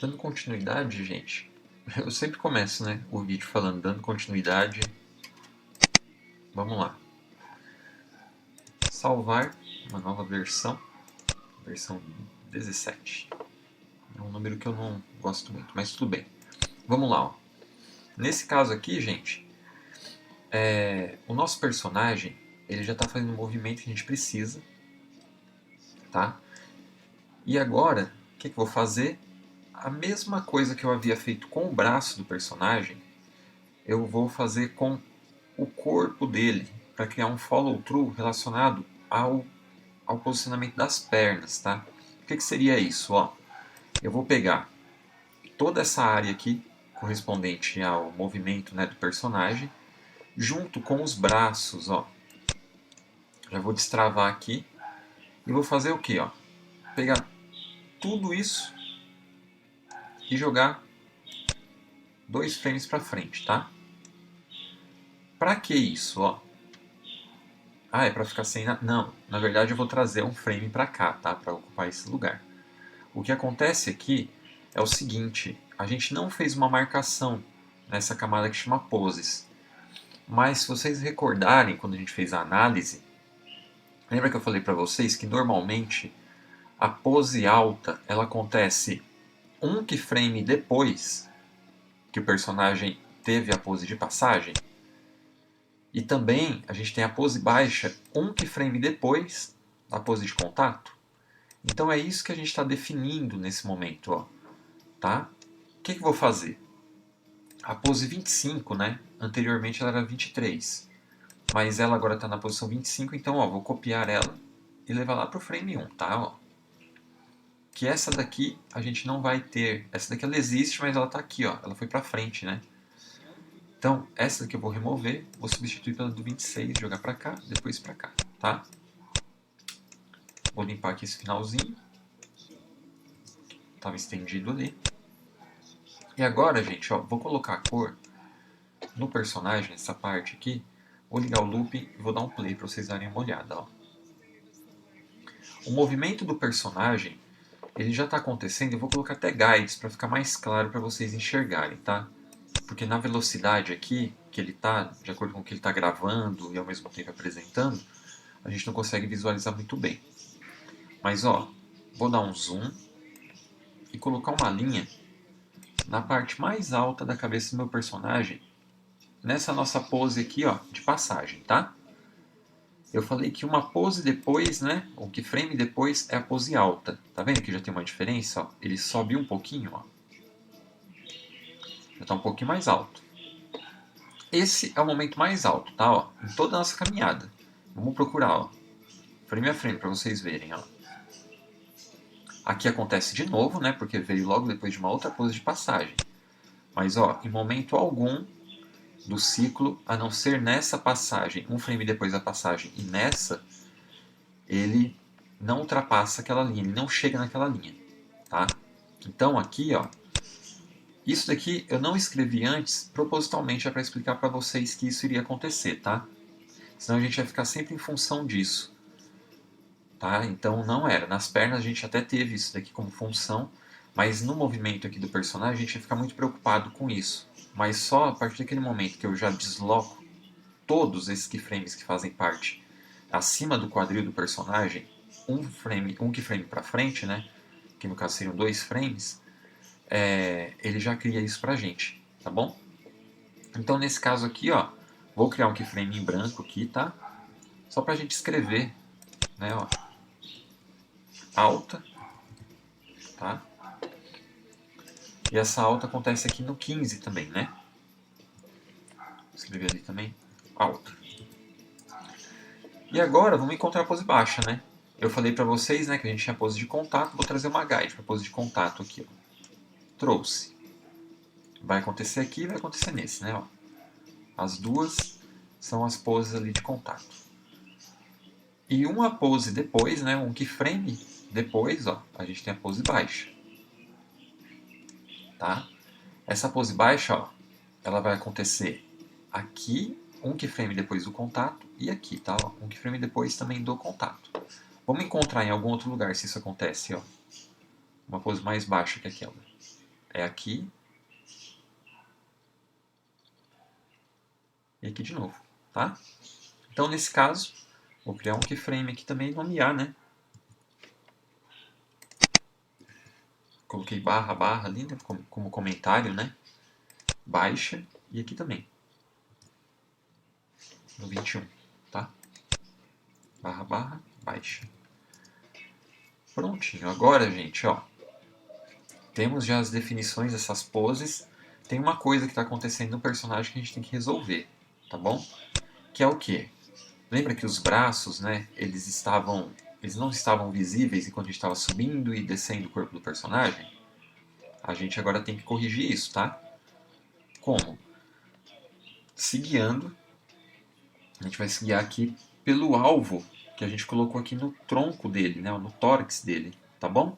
Dando continuidade, gente, eu sempre começo, né, o vídeo falando dando continuidade. Vamos lá. Salvar uma nova versão 17. É um número que eu não gosto muito, mas tudo bem. Vamos lá. Ó. Nesse caso aqui, gente, o nosso personagem ele já está fazendo o movimento que a gente precisa, tá? E agora, o que eu vou fazer? A mesma coisa que eu havia feito com o braço do personagem, eu vou fazer com o corpo dele, para criar um follow-through relacionado ao posicionamento das pernas, tá? O que seria isso? Ó, eu vou pegar toda essa área aqui, correspondente ao movimento, né, do personagem, junto com os braços, ó. Já vou destravar aqui e vou fazer o que? Ó? Pegar tudo isso e jogar 2 frames para frente, tá? Para que isso? Ó? Ah, é para ficar sem... Não, na verdade eu vou trazer um frame para cá, tá? Para ocupar esse lugar. O que acontece aqui é o seguinte, a gente não fez uma marcação nessa camada que chama poses. Mas se vocês recordarem, quando a gente fez a análise, lembra que eu falei para vocês que normalmente a pose alta ela acontece um keyframe depois que o personagem teve a pose de passagem? E também a gente tem a pose baixa um keyframe depois da pose de contato? Então é isso que a gente está definindo nesse momento. Ó, tá? O que eu vou fazer? A pose 25, né? Anteriormente ela era 23. Mas ela agora está na posição 25, então ó, vou copiar ela e levar lá para o frame 1, tá? Ó. Que essa daqui a gente não vai ter. Essa daqui ela existe, mas ela está aqui, ó. Ela foi para frente, né? Então, essa daqui eu vou remover, vou substituir pela do 26, jogar para cá, depois para cá, tá? Vou limpar aqui esse finalzinho. Estava estendido ali. E agora, gente, ó, vou colocar a cor no personagem, essa parte aqui. Vou ligar o looping e vou dar um play para vocês darem uma olhada. Ó. O movimento do personagem ele já está acontecendo. Eu vou colocar até guides para ficar mais claro para vocês enxergarem, tá? Porque na velocidade aqui que ele está, de acordo com o que ele está gravando e ao mesmo tempo apresentando, a gente não consegue visualizar muito bem. Mas ó, vou dar um zoom e colocar uma linha na parte mais alta da cabeça do meu personagem, nessa nossa pose aqui, ó, de passagem, tá? Eu falei que uma pose depois, né, ou que frame depois é a pose alta. Tá vendo que já tem uma diferença? Ó? Ele sobe um pouquinho, ó. Já está um pouquinho mais alto. Esse é o momento mais alto, tá? Ó, em toda a nossa caminhada. Vamos procurar, ó, frame a frame para vocês verem, ó. Aqui acontece de novo, né, porque veio logo depois de uma outra pose de passagem. Mas, ó, em momento algum do ciclo, a não ser nessa passagem, um frame depois da passagem e nessa, ele não ultrapassa aquela linha, ele não chega naquela linha, tá? Então aqui, ó, isso daqui eu não escrevi antes propositalmente para explicar para vocês que isso iria acontecer, tá? Senão a gente vai ficar sempre em função disso, tá? Então não era. Nas pernas a gente até teve isso daqui como função, mas no movimento aqui do personagem a gente ia ficar muito preocupado com isso. Mas só a partir daquele momento que eu já desloco todos esses keyframes que fazem parte acima do quadril do personagem, um keyframe para frente, né? Que no caso seriam 2 frames, ele já cria isso pra gente, tá bom? Então nesse caso aqui, ó, vou criar um keyframe em branco aqui, tá? Só pra gente escrever, né, ó, alta, tá? E essa alta acontece aqui no 15 também, né? Vou escrever ali também, alta. E agora vamos encontrar a pose baixa, né? Eu falei pra vocês, né, que a gente tinha pose de contato, vou trazer uma guide pra pose de contato aqui, ó. Trouxe. Vai acontecer aqui e vai acontecer nesse, né? Ó. As duas são as poses ali de contato. E uma pose depois, né? Um keyframe depois, ó, a gente tem a pose baixa. Tá? Essa pose baixa, ó, ela vai acontecer aqui, um keyframe depois do contato, e aqui, tá? Ó, um keyframe depois também do contato. Vamos encontrar em algum outro lugar se isso acontece, ó. Uma pose mais baixa que aquela. é aqui e aqui de novo, tá? Então, nesse caso, vou criar um keyframe aqui também e nomear, né? Coloquei barra, barra ali, né? Como comentário, né? Baixa, e aqui também, no 21, tá? Barra, barra, baixa. Prontinho. Agora, gente, ó, temos já as definições dessas poses. Tem uma coisa que está acontecendo no personagem que a gente tem que resolver, tá bom? Que é o quê? Lembra que os braços, né, eles não estavam visíveis enquanto a gente estava subindo e descendo o corpo do personagem? A gente agora tem que corrigir isso, tá? Como? Se guiando, a gente vai se guiar aqui pelo alvo que a gente colocou aqui no tronco dele, né, no tórax dele, tá bom?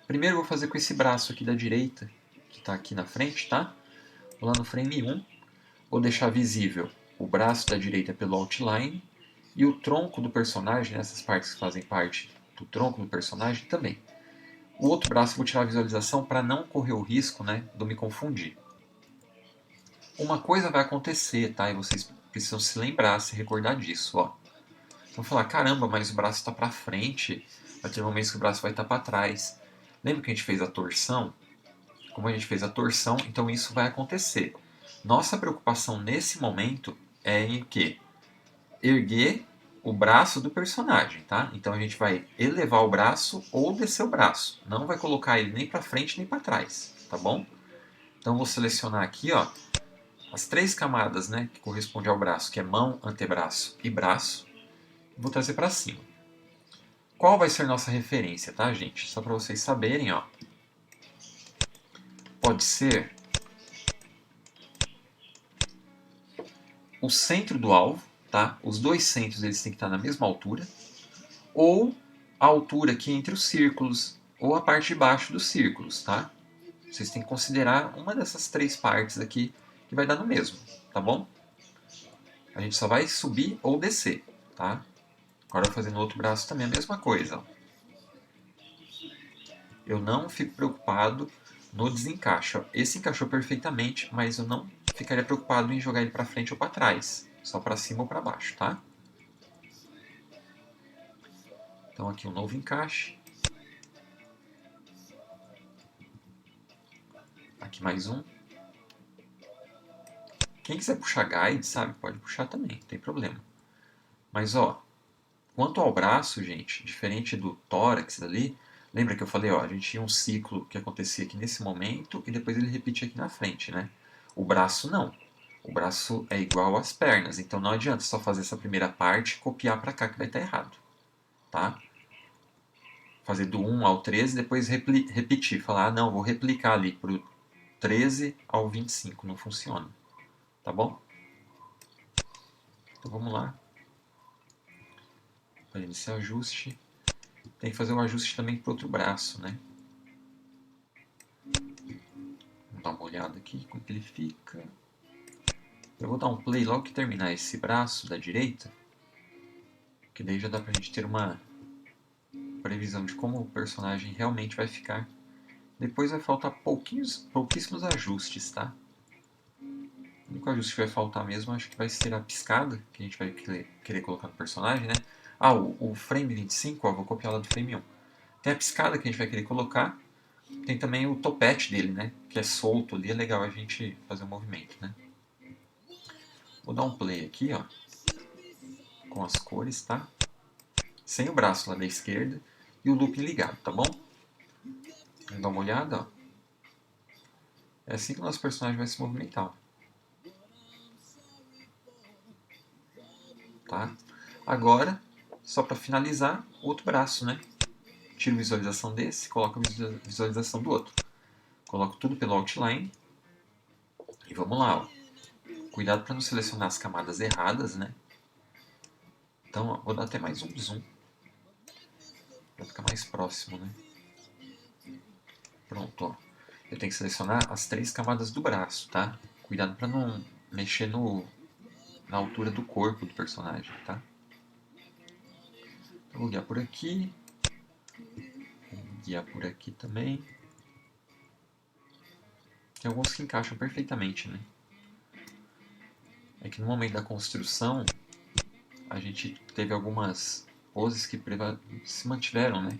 Primeiro eu vou fazer com esse braço aqui da direita, que está aqui na frente, tá? Vou lá no frame 1, vou deixar visível o braço da direita pelo outline e o tronco do personagem, essas partes que fazem parte do tronco do personagem também. O outro braço eu vou tirar a visualização para não correr o risco, né, de eu me confundir. Uma coisa vai acontecer, tá? E vocês precisam se lembrar, se recordar disso, ó. Então falar, caramba, mas o braço está para frente, vai ter momentos que o braço vai estar para trás. Lembra que a gente fez a torção? Como a gente fez a torção, então isso vai acontecer. Nossa preocupação nesse momento é em que erguer o braço do personagem, tá? Então a gente vai elevar o braço ou descer o braço. Não vai colocar ele nem para frente nem para trás, tá bom? Então vou selecionar aqui, ó, as três camadas, né, que correspondem ao braço, que é mão, antebraço e braço. Vou trazer para cima. Qual vai ser nossa referência, tá, gente? Só para vocês saberem, ó. Pode ser o centro do alvo, tá? Os dois centros eles têm que estar na mesma altura, ou a altura aqui entre os círculos, ou a parte de baixo dos círculos, tá? Vocês têm que considerar uma dessas três partes aqui que vai dar no mesmo, tá bom? A gente só vai subir ou descer, tá? Agora fazendo o outro braço também a mesma coisa. Ó. Eu não fico preocupado no desencaixe. Ó. Esse encaixou perfeitamente, mas eu não ficaria preocupado em jogar ele para frente ou para trás, só para cima ou para baixo, tá? Então aqui um novo encaixe. Aqui mais um. Quem quiser puxar guide, sabe, pode puxar também, não tem problema. Mas ó, quanto ao braço, gente, diferente do tórax ali, lembra que eu falei, ó, a gente tinha um ciclo que acontecia aqui nesse momento e depois ele repetia aqui na frente, né? O braço não. O braço é igual às pernas, então não adianta só fazer essa primeira parte e copiar para cá que vai estar errado, tá? Fazer do 1 ao 13 depois repetir, falar, ah, não, vou replicar ali pro 13 ao 25, não funciona, tá bom? Então vamos lá. Fazendo esse ajuste. Tem que fazer um ajuste também para o outro braço, né? Vamos dar uma olhada aqui como ele fica. Eu vou dar um play logo que terminar esse braço da direita, que daí já dá pra gente ter uma previsão de como o personagem realmente vai ficar. Depois vai faltar pouquíssimos ajustes, tá? O único ajuste que vai faltar mesmo acho que vai ser a piscada, que a gente vai querer colocar no personagem, né? Ah, o frame 25, ó, vou copiar lá do frame 1. Tem a piscada que a gente vai querer colocar. Tem também o topete dele, né? Que é solto ali, é legal a gente fazer um movimento, né? Vou dar um play aqui, ó. Com as cores, tá? Sem o braço lá da esquerda e o looping ligado, tá bom? Vamos dar uma olhada, ó. É assim que o nosso personagem vai se movimentar, ó. Tá? Agora, só para finalizar, o outro braço, né? Tiro visualização desse, coloco a visualização do outro. Coloco tudo pelo outline e vamos lá, ó. Cuidado para não selecionar as camadas erradas, né? Então, ó, vou dar até mais um zoom para ficar mais próximo, né? Pronto, ó. Eu tenho que selecionar as três camadas do braço, tá? Cuidado para não mexer na altura do corpo do personagem, tá? Então, vou guiar por aqui. Vou guiar por aqui também. Tem alguns que encaixam perfeitamente, né? É que no momento da construção, a gente teve algumas poses que se mantiveram, né?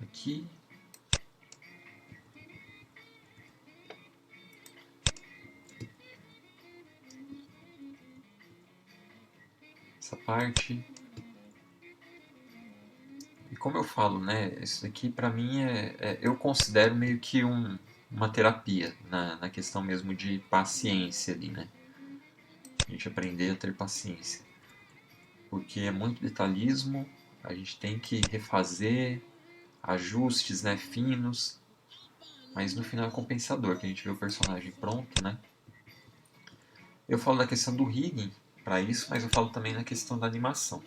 Aqui. Essa parte. E como eu falo, né? Isso daqui pra mim eu considero meio que uma terapia na questão mesmo de paciência ali, né? A gente aprender a ter paciência. Porque é muito detalhismo, a gente tem que refazer ajustes, né, finos, mas no final é compensador, que a gente vê o personagem pronto, né? Eu falo da questão do rigging para isso, mas eu falo também na questão da animação.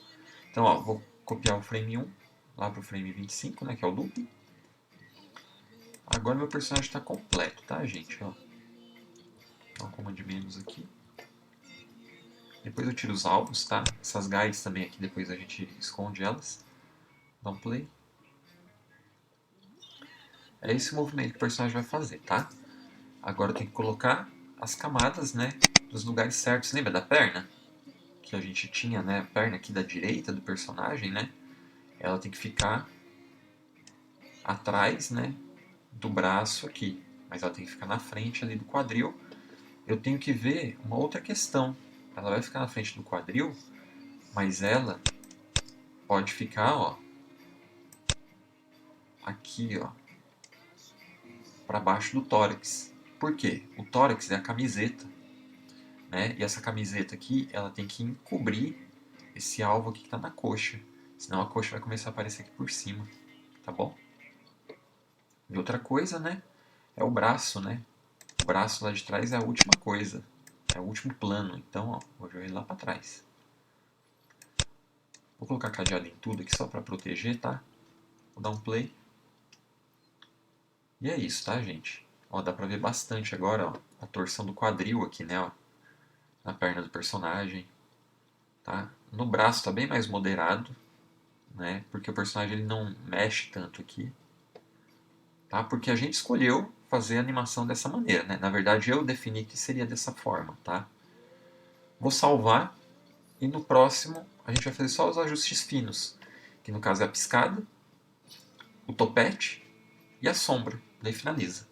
Então, ó, vou copiar o frame 1 lá para o frame 25, né, que é o loop. Agora meu personagem está completo, tá, gente? Ó. Dá um comando menos aqui. Depois eu tiro os alvos, tá? Essas guides também aqui, depois a gente esconde elas. Dá um play. É esse o movimento que o personagem vai fazer, tá? Agora eu tenho que colocar as camadas, né, dos lugares certos. Lembra da perna? Que a gente tinha, né, a perna aqui da direita do personagem, né? Ela tem que ficar atrás, né, do braço aqui. Mas ela tem que ficar na frente ali do quadril. Eu tenho que ver uma outra questão. Ela vai ficar na frente do quadril, mas ela pode ficar, ó, aqui, ó, para baixo do tórax. Por quê? O tórax é a camiseta, né? E essa camiseta aqui, ela tem que encobrir esse alvo aqui que está na coxa. Senão a coxa vai começar a aparecer aqui por cima, tá bom? E outra coisa, né? É o braço, né? O braço lá de trás é a última coisa. É o último plano. Então, ó, vou jogar ele lá para trás. Vou colocar cadeado em tudo aqui só para proteger, tá? Vou dar um play. E é isso, tá, gente? Ó, dá pra ver bastante agora, ó, a torção do quadril aqui, né, ó, na perna do personagem, tá? No braço tá bem mais moderado, né? Porque o personagem ele não mexe tanto aqui, tá? Porque a gente escolheu fazer a animação dessa maneira, né? Na verdade, eu defini que seria dessa forma, tá? Vou salvar e no próximo a gente vai fazer só os ajustes finos, que no caso é a piscada, o topete e a sombra. Daí finaliza.